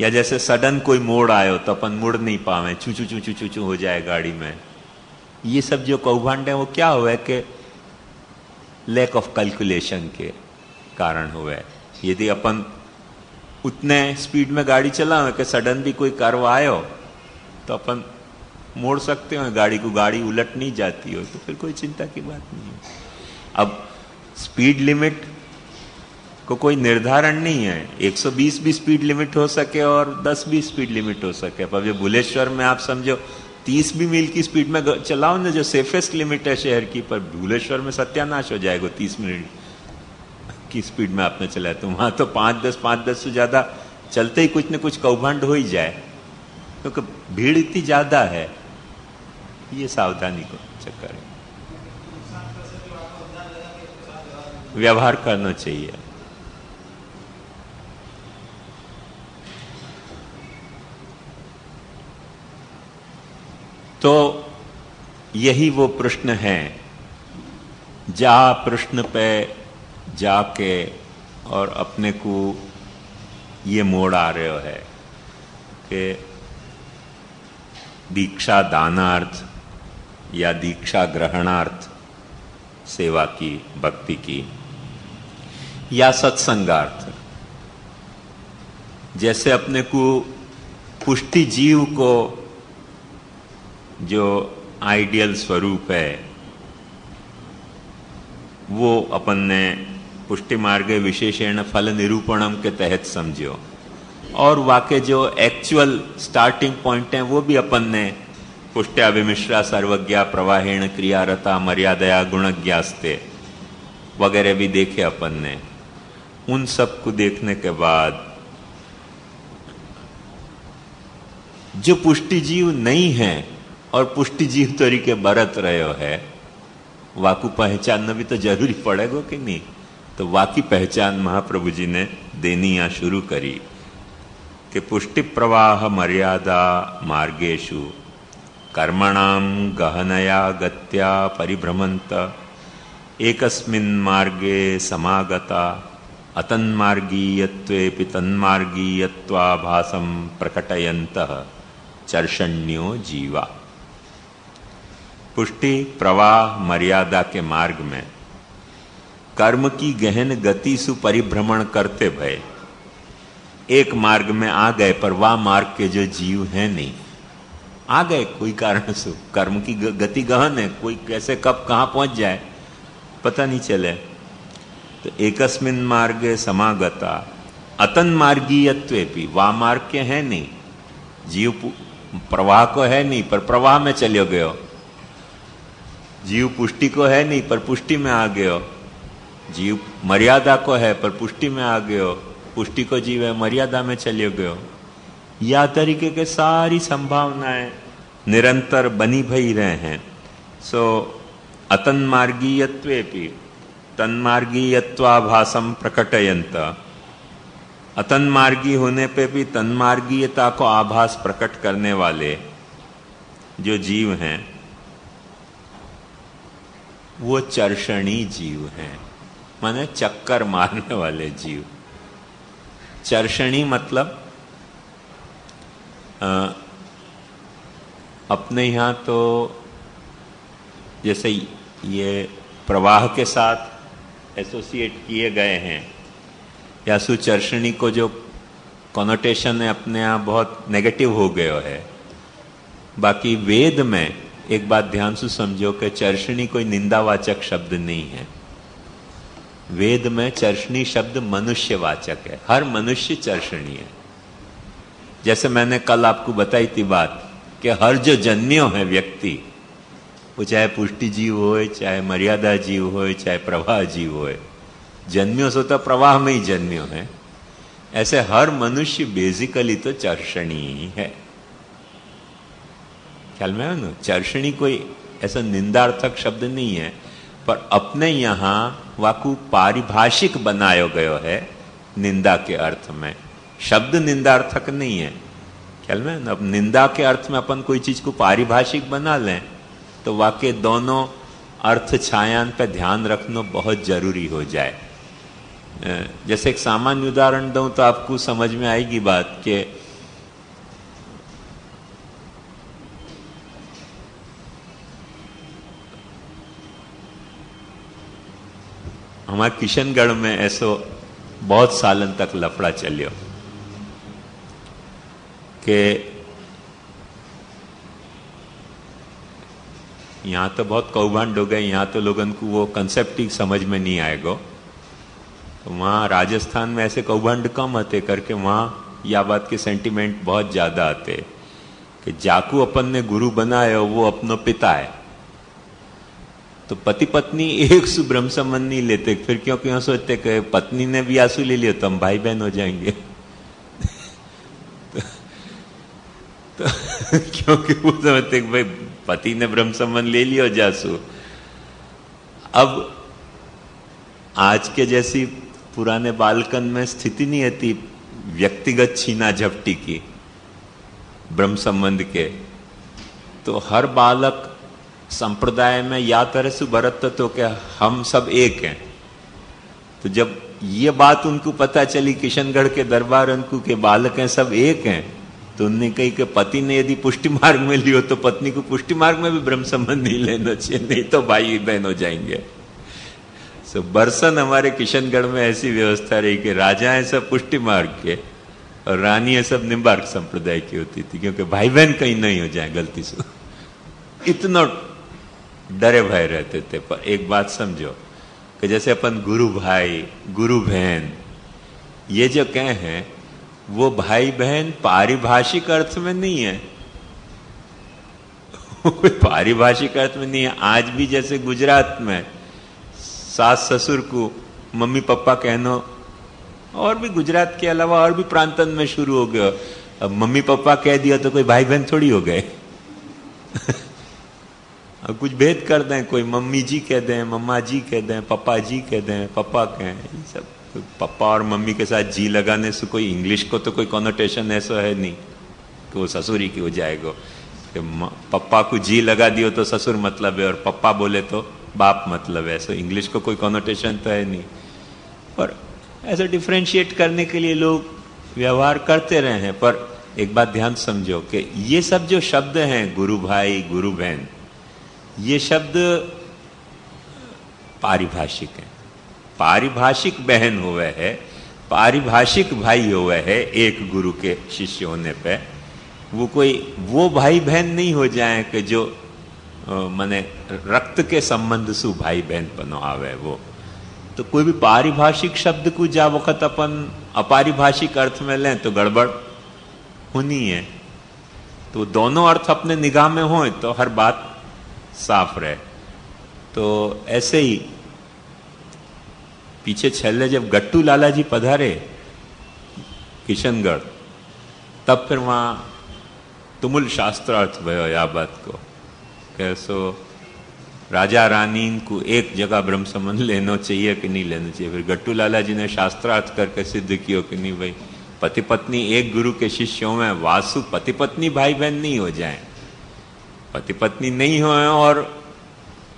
या जैसे सडन कोई मोड़ आयो तो अपन मुड़ नहीं पावे, चू चू चू चू चू चू हो जाए गाड़ी में। ये सब जो कौभांड है वो क्या हुआ कि लैक ऑफ कैलकुलेशन के कारण हुआ है। यदि अपन उतने स्पीड में गाड़ी चलावे कि सडन भी कोई कर्व आयो तो अपन मोड़ सकते हो गाड़ी को, गाड़ी उलट नहीं जाती हो तो फिर कोई चिंता की बात नहीं है। अब स्पीड लिमिट को कोई निर्धारण नहीं है, 120 भी स्पीड लिमिट हो सके और 10 भी स्पीड लिमिट हो सके। पर जो भुवनेश्वर में आप समझो 30 भी मील की स्पीड में चलाओ ना, जो सेफेस्ट लिमिट है शहर की, पर भुवनेश्वर में सत्यानाश हो जाएगा 30 मिनट की स्पीड में आपने चलाया तो वहां तो 5-10 से ज्यादा चलते ही कुछ न कुछ कौभांड हो ही जाए, क्योंकि भीड़ इतनी ज्यादा है। ये सावधानी को चक्कर है, व्यवहार करना चाहिए। तो यही वो प्रश्न है, जा प्रश्न पे जाके और अपने को ये मोड़ आ रहे हो है कि दीक्षा दानार्थ या दीक्षा ग्रहणार्थ सेवा की, भक्ति की, या सत्संगार्थ। जैसे अपने को पुष्टि जीव को जो आइडियल स्वरूप है वो अपन ने पुष्टि मार्ग विशेषण फल निरूपणम के तहत समझो, और वाके जो एक्चुअल स्टार्टिंग पॉइंट है वो भी अपन ने पुष्ट्या विमिश्रा सर्वज्ञा प्रवाहेण क्रियारता मर्यादया गुणज्ञास्ते वगैरह भी देखे अपन ने। उन सब को देखने के बाद जो पुष्टि जीव नहीं है और पुष्टि जीव तरीके बरत रहे हो है, वाकू पहचानना भी तो जरूरी पड़ेगा कि नहीं। तो वाकी पहचान महाप्रभु जी ने देनी या शुरू करी कि पुष्टि प्रवाह मर्यादा मार्गेषु कर्मणाम गहनया गत्या परिभ्रमंत एकस्मिन् मार्गे समागता अतन्मार्गीयत्वेपि तन्मार्गीयत्वाभासं प्रकटयन्तः चर्षण्यो जीवा। पुष्टि प्रवाह मर्यादा के मार्ग में कर्म की गहन गति सु परिभ्रमण करते भय एक मार्ग में आ गए, पर वह मार्ग के जो जीव हैं नहीं, आ गए कोई कारण से, कर्म की गति गहन है, कोई कैसे कब कहां पहुंच जाए पता नहीं चले। तो एकस्मिन् मार्गे समागता अतन मार्गीयत्वेपि, वह मार्ग के है नहीं, जीव प्रवाह को है नहीं पर प्रवाह में चले गयो, जीव पुष्टि को है नहीं पर पुष्टि में आ गयो, जीव मर्यादा को है पर पुष्टि में आ गयो, पुष्टि को जीव है मर्यादा में चले गयो। या तरीके के सारी संभावनाएं निरंतर बनी भई रहे हैं। सो अतन्मार्गीयत्वेपि तन्मार्गीयत्वाभासं प्रकटयन्त, अतन्मार्गी होने पे भी तन्मार्गीयता को आभास प्रकट करने वाले जो जीव हैं वो चर्षणी जीव हैं, माने चक्कर मारने वाले जीव। चर्षणी मतलब अपने यहां तो जैसे ये प्रवाह के साथ एसोसिएट किए गए हैं, या सुचर्षणी को जो कॉनोटेशन है अपने यहाँ बहुत नेगेटिव हो गया है। बाकी वेद में एक बात ध्यान से समझो कि चर्षणी कोई निंदावाचक शब्द नहीं है। वेद में चर्षणी शब्द मनुष्यवाचक है, हर मनुष्य चर्षणी है। जैसे मैंने कल आपको बताई थी बात कि हर जो जन्यो है व्यक्ति, वो चाहे पुष्टि जीव होए, चाहे मर्यादा जीव होए, चाहे प्रवाह जीव होए, जन्मियों से तो प्रवाह में ही जन्मियों है। ऐसे हर मनुष्य बेसिकली तो चर्षणी ही है। ख्याल में है ना, चर्षणी कोई ऐसा निंदार्थक शब्द नहीं है, पर अपने यहां वाकु पारिभाषिक बनायो गयो है निंदा के अर्थ में। शब्द निंदार्थक नहीं है। ख्याल में, अब निंदा के अर्थ में अपन कोई चीज को पारिभाषिक बना लें तो वाकई दोनों अर्थ छायान पे ध्यान रखना बहुत जरूरी हो जाए। जैसे एक सामान्य उदाहरण दूं तो आपको समझ में आएगी बात कि हमारे किशनगढ़ में ऐसो बहुत सालन तक लफड़ा चलियो कि यहां तो बहुत कौभांड हो गए, यहां तो लोगन को वो कंसेप्ट ही समझ में नहीं आएगा। तो वहां राजस्थान में ऐसे कौभांड कम आते करके वहां यह बात के सेंटिमेंट बहुत ज्यादा आते कि जाकू अपन ने गुरु बनाया वो अपनो पिता है, तो पति पत्नी एक सु ब्रह्म संबंध नहीं लेते, फिर क्यों क्यों सोचते कि पत्नी ने भी आंसू ले लिया तो हम भाई बहन हो जाएंगे। तो क्योंकि वो समझते कि भाई पति ने ब्रह्म संबंध ले लिया जासू। अब आज के जैसी पुराने बालकन में स्थिति नहीं आती व्यक्तिगत छीना झपटी की ब्रह्म संबंध के, तो हर बालक संप्रदाय में या तरह से बरतते तो क्या हम सब एक हैं। तो जब ये बात उनको पता चली किशनगढ़ के दरबार उनको के बालक हैं सब एक हैं, तो उनने कही कि पति ने यदि पुष्टि मार्ग में लियो तो पत्नी को पुष्टि मार्ग में भी ब्रह्म संबंध नहीं लेना चाहिए, नहीं तो भाई बहन हो जाएंगे। सो बरसन हमारे किशनगढ़ में ऐसी व्यवस्था रही कि राजा है सब पुष्टि मार्ग के और रानी है सब निम्बार्क संप्रदाय की होती थी, क्योंकि भाई बहन कहीं नहीं हो जाए गलती से, इतना डरे भय रहते थे। पर एक बात समझो कि जैसे अपन गुरु भाई गुरु बहन ये जो कहे हैं वो भाई बहन पारिभाषिक अर्थ में नहीं है, पारिभाषिक अर्थ में नहीं है। आज भी जैसे गुजरात में सास ससुर को मम्मी पापा कहना, और भी गुजरात के अलावा और भी प्रांतन में शुरू हो गया, अब मम्मी पापा कह दिया तो कोई भाई बहन थोड़ी हो गए। अब कुछ भेद कर दें, कोई मम्मी जी कह दें, मम्मा जी कह दें, पापा जी कह दें, पापा कहें, ये सब पापा और मम्मी के साथ जी लगाने से कोई इंग्लिश को तो कोई कॉनोटेशन ऐसा है नहीं कि वो ससुर ही की हो जाएगा। पप्पा को जी लगा दियो तो ससुर मतलब है और पप्पा बोले तो बाप मतलब है, सो इंग्लिश को कोई कॉनोटेशन तो है नहीं। पर ऐसा डिफ्रेंशिएट करने के लिए लोग व्यवहार करते रहे हैं। पर एक बात ध्यान समझो कि ये सब जो शब्द हैं गुरु भाई गुरु बहन, ये शब्द पारिभाषिक है। पारिभाषिक बहन हुए है, पारिभाषिक भाई हुए है एक गुरु के शिष्य होने पे, वो कोई वो भाई बहन नहीं हो जाए कि जो माने रक्त के संबंध से भाई बहन पनो आवे। वो तो कोई भी पारिभाषिक शब्द को जा वक्त अपन अपारिभाषिक अर्थ में लें तो गड़बड़ होनी है। तो दोनों अर्थ अपने निगाह में हो तो हर बात साफ रहे। तो ऐसे ही पीछे छेले जब गट्टू लाला जी पधारे किशनगढ़, तब फिर वहां तुमुल शास्त्रार्थ भयो या बात को कैसो राजा रानी को एक जगह ब्रह्म संबंध लेना चाहिए कि नहीं लेना चाहिए। फिर गट्टू लाला जी ने शास्त्रार्थ करके सिद्ध किया कि नहीं भाई पति पत्नी एक गुरु के शिष्यों में वासु पति पत्नी भाई बहन नहीं हो जाए, पति पत्नी नहीं हो और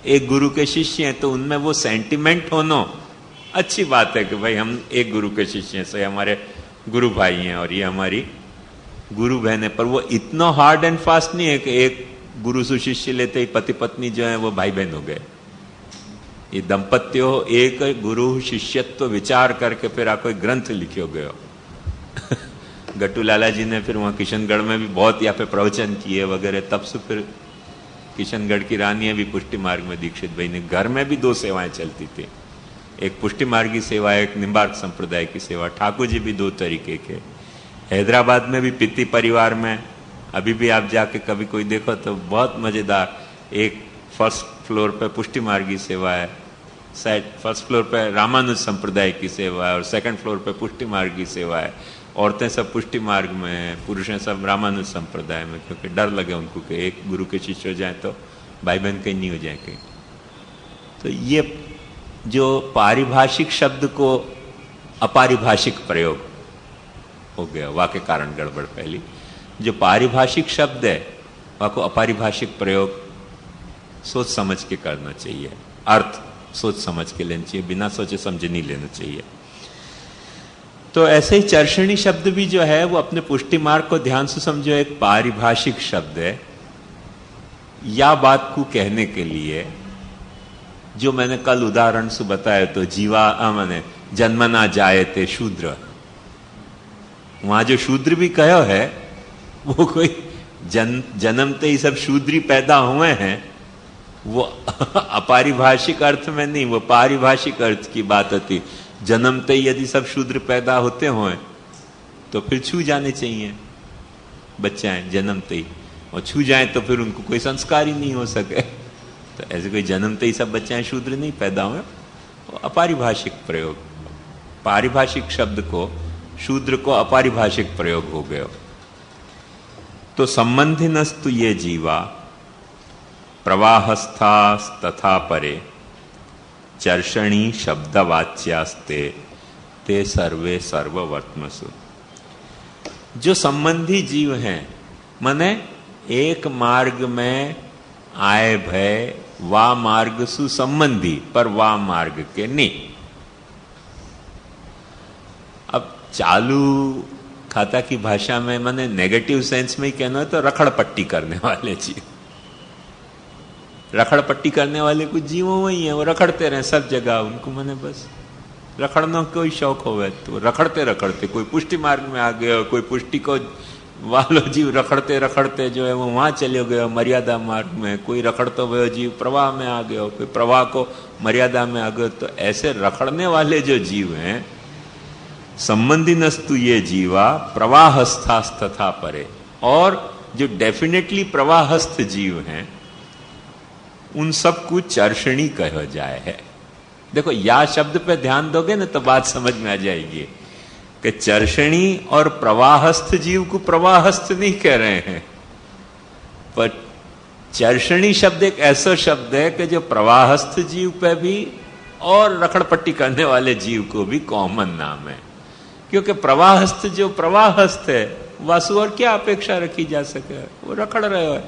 एक गुरु के शिष्य हैं तो उनमें वो सेंटिमेंट होना अच्छी बात है कि भाई हम एक गुरु के शिष्य हैं, से हमारे गुरु भाई हैं और ये हमारी गुरु बहन है। पर वो इतना हार्ड एंड फास्ट नहीं है कि एक गुरु से शिष्य लेते ही पति पत्नी जो है वो भाई बहन हो गए। ये दंपत्यो एक गुरु शिष्यत्व विचार करके फिर आ कोई ग्रंथ लिखो गयो। गट्टू लाला जी ने फिर वहां किशनगढ़ में भी बहुत यहाँ पे प्रवचन किए वगैरह। तब से फिर किशनगढ़ की रानी भी पुष्टि मार्ग में दीक्षित भाई ने। घर में भी दो सेवाएं चलती थी, एक पुष्टि मार्ग की सेवा, एक निम्बार्क संप्रदाय की सेवा। ठाकुर जी भी दो तरीके के। हैदराबाद में भी पित्ती परिवार में अभी भी आप जाके कभी कोई देखो तो बहुत मजेदार, एक फर्स्ट फ्लोर पे पुष्टि मार्ग की सेवा है, फर्स्ट फ्लोर पे रामानुज संप्रदाय की सेवा है और सेकंड फ्लोर पे पुष्टि मार्ग की सेवा है। औरतें सब पुष्टि मार्ग में हैं, पुरुषें सब रामानुज संप्रदाय में, क्योंकि डर लगे उनको कि एक गुरु के शिष्य हो जाए तो भाई बहन कहीं नहीं हो जाए कहीं। तो ये जो पारिभाषिक शब्द को अपारिभाषिक प्रयोग हो गया, वाक्य कारण गड़बड़। पहली जो पारिभाषिक शब्द है वह को अपारिभाषिक प्रयोग सोच समझ के करना चाहिए, अर्थ सोच समझ के लेना चाहिए, बिना सोचे समझे नहीं लेना चाहिए। तो ऐसे ही चर्षणी शब्द भी जो है वो अपने पुष्टि मार्ग को ध्यान से समझो, एक पारिभाषिक शब्द है। या बात को कहने के लिए जो मैंने कल उदाहरण से बताया, तो जीवा मैंने जन्मना जायते शूद्र, वहां जो शूद्र भी कहो है वो कोई जन्मते ही सब शूद्री पैदा हुए हैं, वो अपारिभाषिक अर्थ में नहीं, वो पारिभाषिक अर्थ की बात होती। जन्मते ही यदि सब शूद्र पैदा होते हों तो फिर छू जाने चाहिए बच्चे जन्मते ही, और छू जाए तो फिर उनको कोई संस्कार ही नहीं हो सके। तो ऐसे कोई जन्मते ही सब बच्चे शूद्र नहीं पैदा हुए, अपारिभाषिक प्रयोग, पारिभाषिक शब्द को शूद्र को अपारिभाषिक प्रयोग हो गया। तो संबंधिनस्तु ये जीवा प्रवाहस्था तथा परे चर्षणी शब्दवाच्यास्ते ते सर्वे सर्ववर्त्मसु। जो संबंधी जीव हैं, माने एक मार्ग में आए भय वा मार्ग सु संबंधी, पर वा मार्ग के नहीं। अब चालू खाता की भाषा में माने नेगेटिव सेंस में ही कहना है तो रखड़पट्टी करने वाले जीव, रखड़पट्टी करने वाले कुछ जीवों वही है, वो रखड़ते रहे सब जगह, उनको मैंने बस रखड़ना कोई शौक होवे तो रखड़ते रखड़ते, कोई पुष्टि मार्ग में आ गए, कोई पुष्टि को वालो जीव रखड़ते रखड़ते जो है वो वहां चले गए मर्यादा मार्ग में, कोई रखड़ते हुए जीव प्रवाह में आ गए, कोई प्रवाह को मर्यादा में आ गए। तो ऐसे रखड़ने वाले जो जीव हैं, संबंधिनस्तु ये जीवा प्रवाहस्थास तथा परे, और जो डेफिनेटली प्रवाहस्थ जीव हैं उन सबको चर्षणी कहा जाए है। देखो या शब्द पे ध्यान दोगे ना तो बात समझ में आ जाएगी कि चर्षणी और प्रवाहस्थ जीव को प्रवाहस्थ नहीं कह रहे हैं, पर चर्षणी शब्द एक ऐसा शब्द है कि जो प्रवाहस्थ जीव पे भी और रखड़पट्टी करने वाले जीव को भी कॉमन नाम है। क्योंकि प्रवाहस्थ जो प्रवाहस्थ है, वासु और क्या अपेक्षा रखी जा सके, वो रखड़ रहे हो।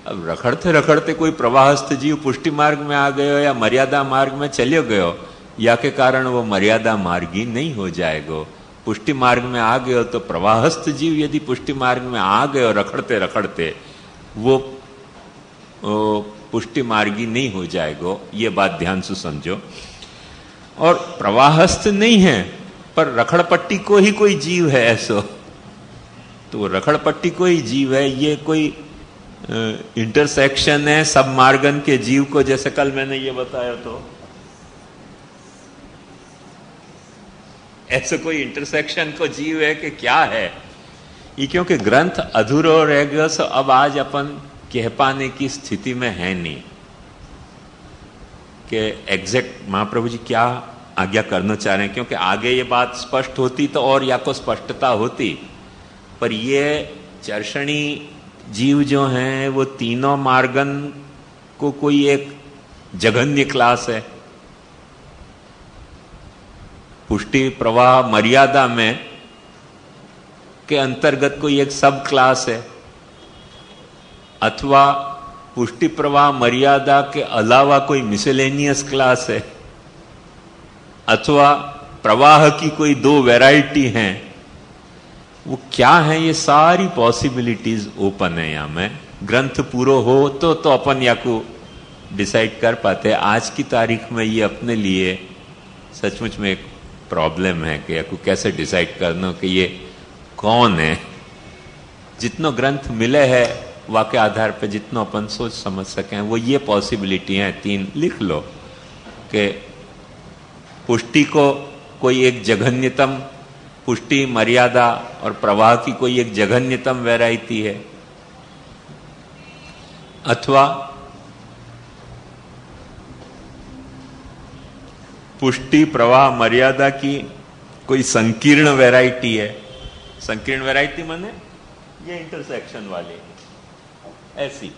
अब रखड़ते रखड़ते कोई प्रवाहस्थ जीव पुष्टि मार्ग में आ गयो या मर्यादा मार्ग में चले गयो, या के कारण वो मर्यादा मार्गी नहीं हो जाएगा। पुष्टि मार्ग में आ गयो तो प्रवाहस्थ जीव यदि पुष्टि मार्ग में आ गयो रखड़ते रखड़ते, वो पुष्टि मार्गी नहीं हो जाएगा। ये बात ध्यान से समझो। और प्रवाहस्थ नहीं है पर रखड़पट्टी को ही कोई जीव है ऐसो, तो रखड़पट्टी को ही जीव है। ये कोई इंटरसेक्शन है सब मार्गन के जीव को, जैसे कल मैंने ये बताया, तो ऐसे कोई इंटरसेक्शन को जीव है कि क्या है ये, क्योंकि ग्रंथ अधूरो रह गया। सो अब आज अपन कह पाने की स्थिति में है नहीं कि एग्जैक्ट महाप्रभु जी क्या आज्ञा करना चाह रहे हैं, क्योंकि आगे ये बात स्पष्ट होती तो और या को स्पष्टता होती। पर ये चर्षणी जीव जो हैं वो तीनों मार्गन को कोई एक जघन्य क्लास है। पुष्टि प्रवाह मर्यादा में के अंतर्गत कोई एक सब क्लास है, अथवा पुष्टि प्रवाह मर्यादा के अलावा कोई मिसलेनियस क्लास है, अथवा प्रवाह की कोई दो वैरायटी हैं। वो क्या है, ये सारी पॉसिबिलिटीज ओपन है। यहां में ग्रंथ पूरा हो तो अपन या को डिसाइड कर पाते। आज की तारीख में ये अपने लिए सचमुच में एक प्रॉब्लम है कि या को कैसे डिसाइड करना कि ये कौन है। जितनो ग्रंथ मिले है वाक्य आधार पे जितनो अपन सोच समझ सकें, वो ये पॉसिबिलिटी है, तीन लिख लो कि पुष्टि को कोई एक जघन्यतम, पुष्टि मर्यादा और प्रवाह की कोई एक जघन्यतम वैरायटी है, अथवा पुष्टि प्रवाह मर्यादा की कोई संकीर्ण वैरायटी है। संकीर्ण वैरायटी माने ये इंटरसेक्शन वाली ऐसी